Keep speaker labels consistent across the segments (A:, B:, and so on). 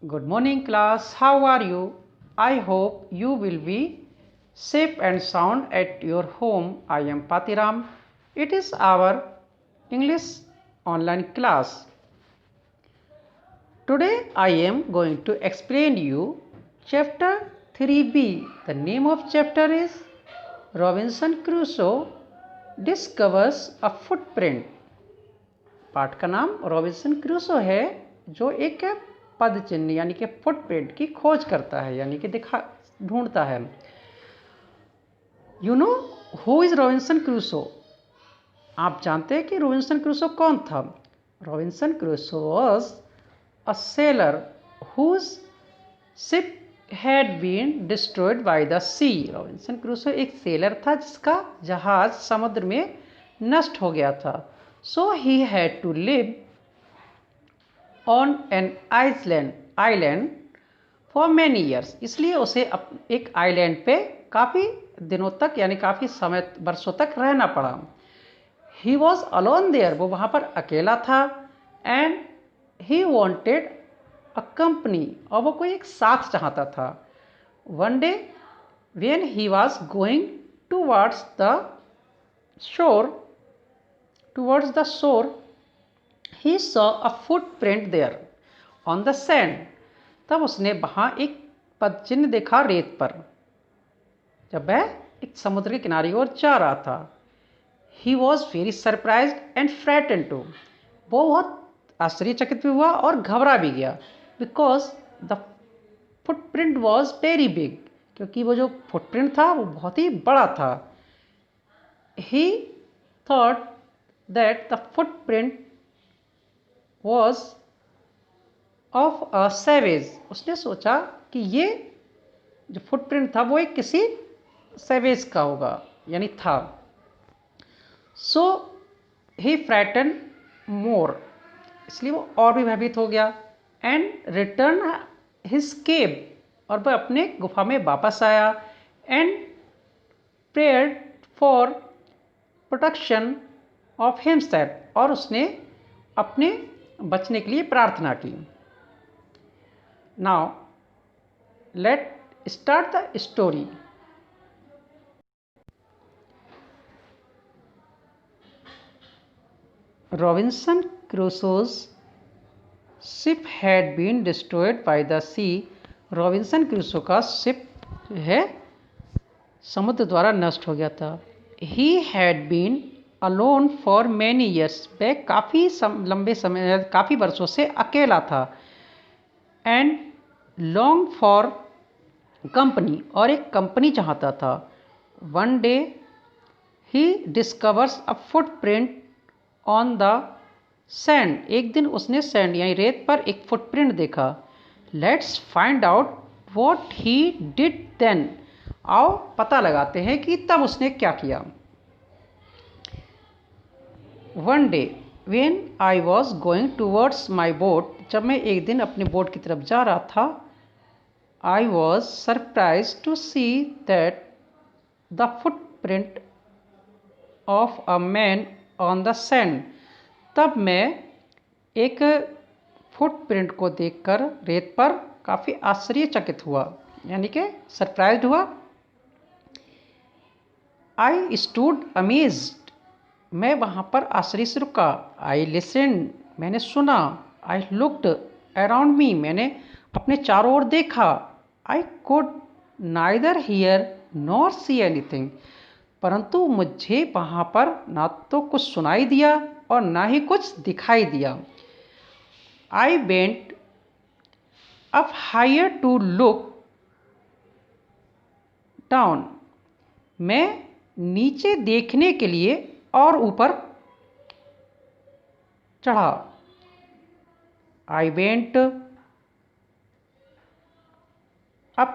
A: Good morning class, how are you? I hope you will be safe and sound at your home. I am Patiram. It is our English online class. Today I am going to explain you chapter 3b. The name of chapter is Robinson Crusoe discovers a footprint. पाठ का नाम Robinson Crusoe है जो एक पद चिन्ह यानी कि फुटप्रिंट की खोज करता है यानी कि ढूंढता है। You know who is Robinson Crusoe? आप जानते हैं कि रॉबिन्सन क्रूसो कौन था? Robinson Crusoe was a sailor whose ship had been destroyed by the sea. Robinson Crusoe एक सेलर था जिसका जहाज समुद्र में नष्ट हो गया था। So he had to live on an island for many years. इसलिए उसे एक आइलैंड पे काफ़ी दिनों तक यानी काफ़ी समय वर्षों तक रहना पड़ा। He was alone there. वो वहाँ पर अकेला था। And he wanted a company. और वो कोई एक साथ चाहता था। One day when he was going towards the shore, he saw a footprint there on the sand. तब उसने वहाँ एक पदचिन्ह देखा रेत पर जब वह एक समुद्र के किनारे ओर जा रहा था। He was very surprised and frightened too. वो बहुत आश्चर्यचकित भी हुआ और घबरा भी गया because the footprint was very big. क्योंकि वो जो फुटप्रिंट था वो बहुत ही बड़ा था। He thought that the footprint was of a savage. उसने सोचा कि ये जो फुटप्रिंट था वो एक किसी सैवेज का होगा यानी था। So he frightened more. इसलिए वो और भी भयभीत हो गया and returned his cave. और वह अपने गुफा में वापस आया and prayed for protection of himself. और उसने अपने बचने के लिए प्रार्थना की। Now let start the story. Robinson Crusoe's ship had been destroyed by the sea. Robinson Crusoe का शिप है समुद्र द्वारा नष्ट हो गया था। He had been alone for many years. वह काफ़ी लंबे समय काफ़ी वर्षों से अकेला था। And long for company. और एक कंपनी चाहता था। One day he discovers a footprint on the sand. एक दिन उसने सैंड यानी रेत पर एक फुटप्रिंट देखा। Let's find out what he did then. आओ पता लगाते हैं कि तब उसने क्या किया। One day when I was going towards my boat. जब मैं एक दिन अपने बोट की तरफ जा रहा था I was surprised to see that the footprint of a man on the sand. तब मैं एक फुटप्रिंट को देखकर रेत पर काफ़ी आश्चर्यचकित हुआ यानी कि सरप्राइज्ड हुआ। I stood amazed. मैं वहाँ पर आश्चर्य से रुका। I listened. मैंने सुना। I looked around me. मैंने अपने चारों ओर देखा। I could neither hear nor see anything. परंतु मुझे वहाँ पर ना तो कुछ सुनाई दिया और ना ही कुछ दिखाई दिया। I went up higher to look down. मैं नीचे देखने के लिए और ऊपर चढ़ा। I went up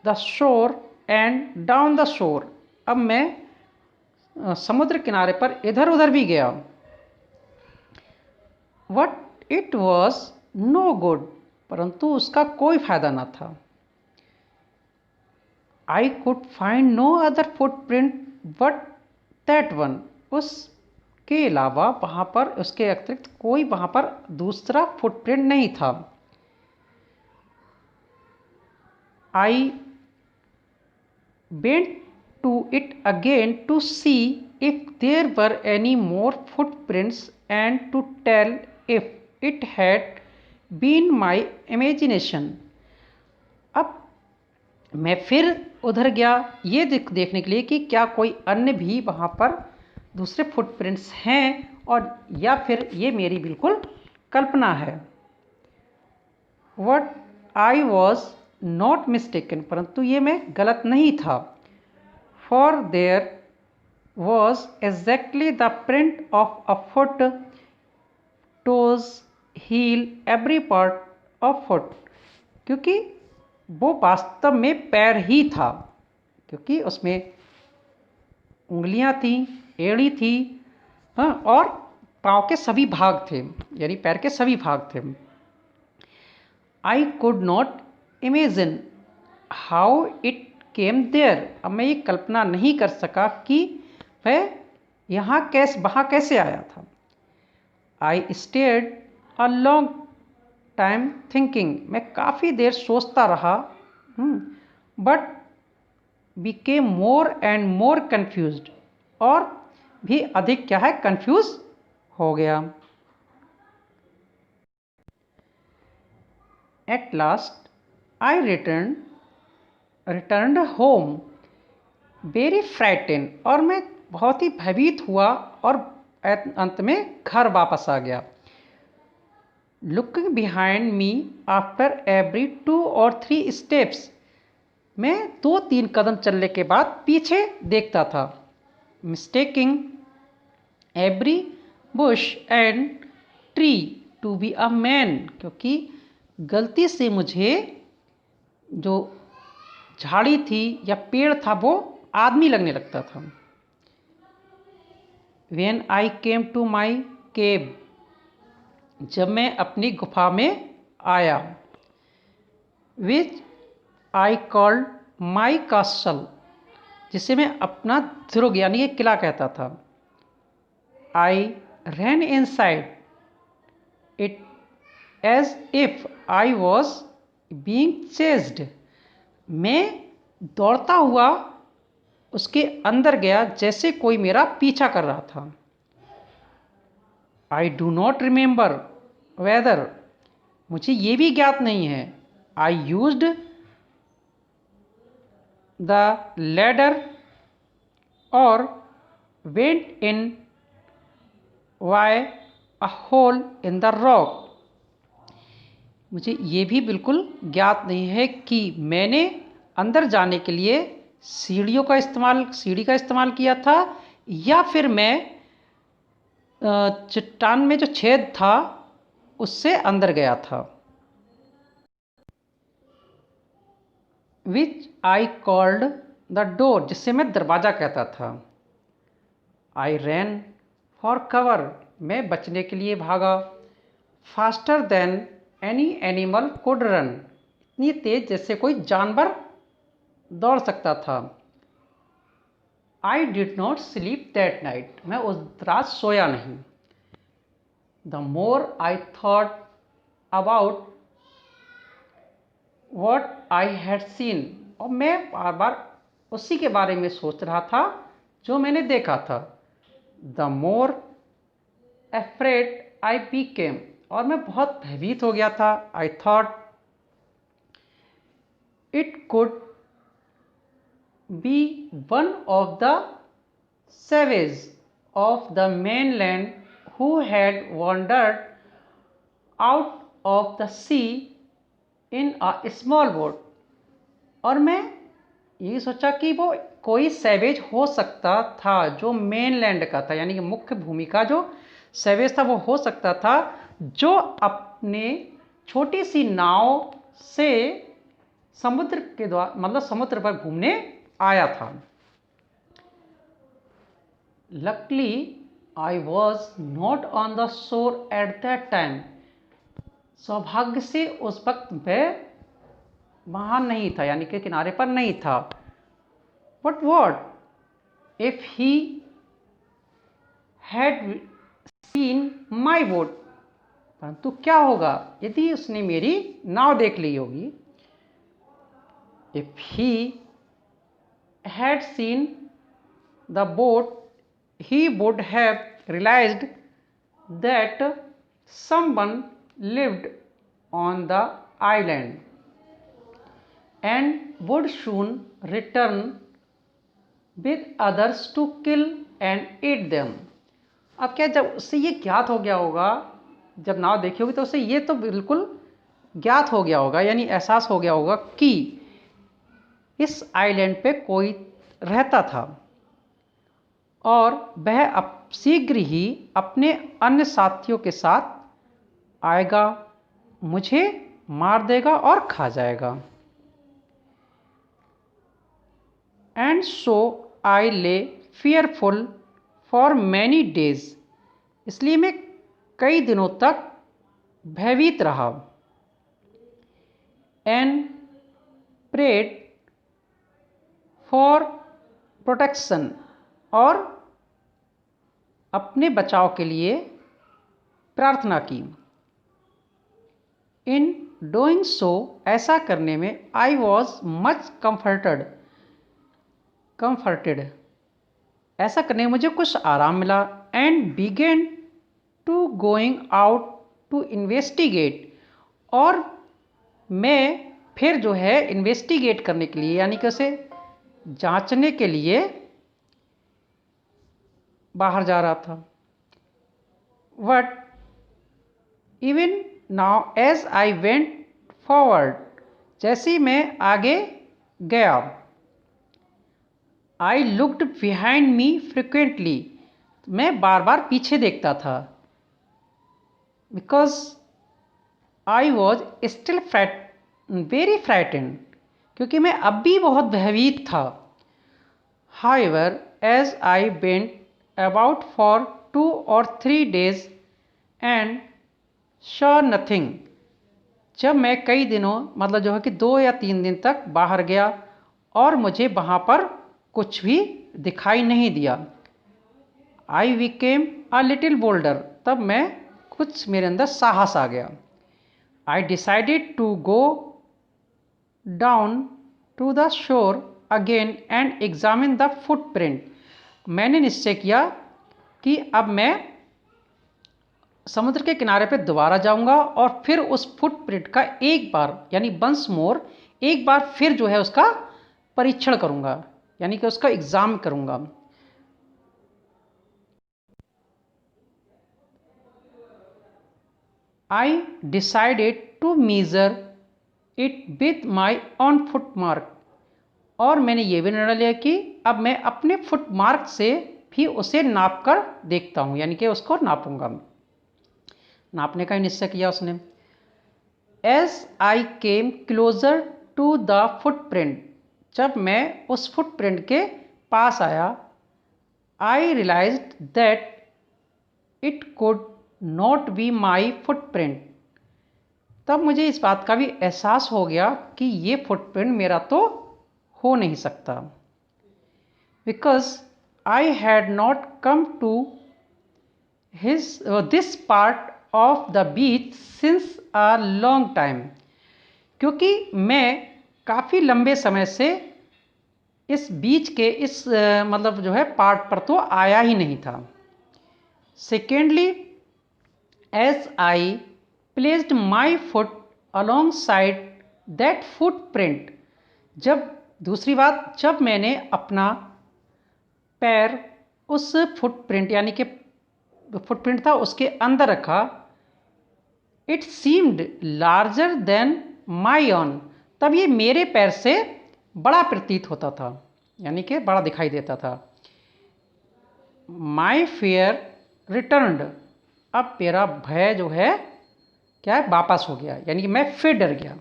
A: the shore and down the shore. अब मैं समुद्र किनारे पर इधर उधर भी गया। But it was no good. परंतु उसका कोई फायदा ना था। I could find no other footprint but that one. उसके अलावा वहाँ पर उसके अतिरिक्त कोई वहाँ पर दूसरा फुटप्रिंट नहीं था। आई went to it again to see if there were any more footprints and to tell if it had been my imagination. अब मैं फिर उधर गया ये देखने के लिए कि क्या कोई अन्य भी वहाँ पर दूसरे फुटप्रिंट्स हैं और या फिर ये मेरी बिल्कुल कल्पना है. What I was not mistaken, परंतु ये मैं गलत नहीं था. For there was exactly the print of a foot, toes, heel, every part of foot, क्योंकि वो वास्तव में पैर ही था, क्योंकि उसमें उंगलियां थी, एड़ी थी, हाँ, और पाँव के सभी भाग थे, यानी पैर के सभी भाग थे. I could not imagine how it came there, अब मैं ये कल्पना नहीं कर सका कि वह वहाँ कैसे आया था. I stared a long time thinking, मैं काफ़ी देर सोचता रहा, but became more and more confused, और भी अधिक क्या है, कंफ्यूज हो गया. At last I returned home very frighten, और मैं बहुत ही भयभीत हुआ और अंत में घर वापस आ गया. Looking behind me after every 2 or 3 steps, मैं 2-3 कदम चलने के बाद पीछे देखता था. Mistaking every bush and tree to be a man, क्योंकि गलती से मुझे जो झाड़ी थी या पेड़ था वो आदमी लगने लगता था. When I came to my cave, जब मैं अपनी गुफा में आया, which I called my castle, जिसे मैं अपना दुर्ग यानी कि किला कहता था. I ran inside it as if I was being chased, मैं दौड़ता हुआ उसके अंदर गया जैसे कोई मेरा पीछा कर रहा था. I do not remember whether, मुझे ये भी ज्ञात नहीं है. आई यूज्ड द लैडर और went in via a hole in the rock, मुझे ये भी बिल्कुल ज्ञात नहीं है कि मैंने अंदर जाने के लिए सीढ़ी का इस्तेमाल किया था या फिर मैं चट्टान में जो छेद था उससे अंदर गया था. विच आई कॉल्ड द डोर, जिससे मैं दरवाज़ा कहता था. आई रैन फॉर कवर, मैं बचने के लिए भागा. Faster than any animal could run, इतनी तेज जैसे कोई जानवर दौड़ सकता था. I did not sleep that night, मैं उस रात सोया नहीं. The more I thought about what I had seen, और मैं बार बार उसी के बारे में सोच रहा था जो मैंने देखा था. The more afraid I became, और मैं बहुत भयभीत हो गया था. I thought it could be one of the savages of the mainland who had wandered out of the sea in a small boat, और मैं ये सोचा कि वो कोई सैवेज हो सकता था जो मेनलैंड का था, यानी कि मुख्य भूमि का जो सैवेज था वो हो सकता था जो अपने छोटी सी नाव से समुद्र के द्वारा मतलब समुद्र पर घूमने आया था. Luckily I was not on the shore at that time, सौभाग्य से उस वक्त मैं वहाँ नहीं था, यानी कि किनारे पर नहीं था. But what if he had seen my boat, परंतु क्या होगा यदि उसने मेरी नाव देख ली होगी. If he had seen the boat, he would have realized that someone lived on the island and would soon return with others to kill and eat them. अब क्या, जब उससे ये ज्ञात हो गया होगा, जब नाव देखी होगी तो उससे ये तो बिल्कुल ज्ञात हो गया होगा, यानी एहसास हो गया होगा कि इस आइलैंड पे कोई रहता था और वह अब शीघ्र ही अपने अन्य साथियों के साथ आएगा, मुझे मार देगा और खा जाएगा। एंड सो आई ले fearful for many days, इसलिए मैं कई दिनों तक भयभीत रहा। एंड प्रेड फॉर प्रोटेक्शन, और अपने बचाव के लिए प्रार्थना की। इन डूइंग सो, ऐसा करने में आई वॉज मच कंफर्टेड, ऐसा करने में मुझे कुछ आराम मिला। And began to going out to investigate, और मैं फिर जो है इन्वेस्टिगेट करने के लिए, यानी कि उसे जांचने के लिए बाहर जा रहा था। But even now as I went forward, जैसे ही मैं आगे गया, I looked behind me frequently, मैं बार बार पीछे देखता था। Because I was still very frightened, क्योंकि मैं अब भी बहुत भयभीत था। However as I went about for 2 or 3 days and saw nothing, जब मैं कई दिनों, मतलब जो है कि 2 या 3 दिन तक बाहर गया और मुझे वहाँ पर कुछ भी दिखाई नहीं दिया। I became a little bolder, तब मैं कुछ, मेरे अंदर साहस आ गया। I decided to go down to the shore again and examine the footprint, मैंने निश्चय किया कि अब मैं समुद्र के किनारे पर दोबारा जाऊंगा और फिर उस फुटप्रिंट का एक बार, यानी वंस मोर, एक बार फिर जो है उसका परीक्षण करूंगा, यानी कि उसका एग्जाम करूंगा। I decided to measure it with my own foot mark, और मैंने ये भी निर्णय लिया कि अब मैं अपने फुट मार्क से भी उसे नाप कर देखता हूँ, यानी कि उसको नापूंगा। नापने का ही निश्चय किया उसने। As I came closer to the footprint, जब मैं उस फुटप्रिंट के पास आया, I realized that it could not be my footprint, तब मुझे इस बात का भी एहसास हो गया कि ये फुटप्रिंट मेरा तो हो नहीं सकता। Because I had not come to this part of the beach since a long time, क्योंकि मैं काफ़ी लंबे समय से इस बीच के इस मतलब जो है पार्ट पर तो आया ही नहीं था। Secondly, as I placed my foot alongside that footprint, जब दूसरी बात, जब मैंने अपना पैर उस फुटप्रिंट, यानी कि फुटप्रिंट था उसके अंदर रखा, it seemed larger than my on, तब ये मेरे पैर से बड़ा प्रतीत होता था, यानी कि बड़ा दिखाई देता था। माई फियर रिटर्नड, अब मेरा भय जो है क्या है, वापस हो गया, यानी कि मैं फिर डर गया।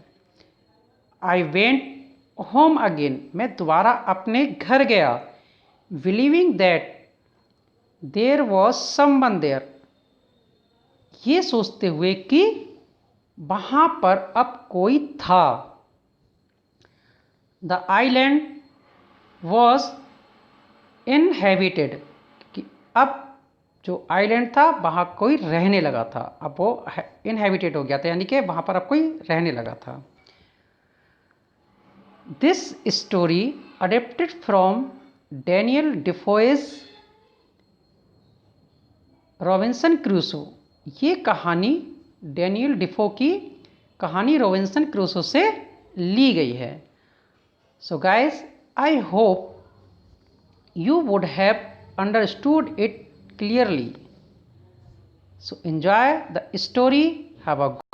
A: आई वेंट होम अगेन, मैं दोबारा अपने घर गया। Believing that there was someone there, ये सोचते हुए कि वहाँ पर अब कोई था। द आइलैंड वॉज इनहेबिटेड, कि अब जो आइलैंड था वहाँ कोई रहने लगा था, अब वो इनहेबिटेड हो गया था, यानी कि वहाँ पर अब कोई रहने लगा था। This story adapted from Daniel Defoe's Robinson Crusoe. ये कहानी डैनियल डिफो की कहानी रॉबिन्सन क्रूसो से ली गई है। So guys, I hope you would have understood it clearly. So enjoy the story. Have a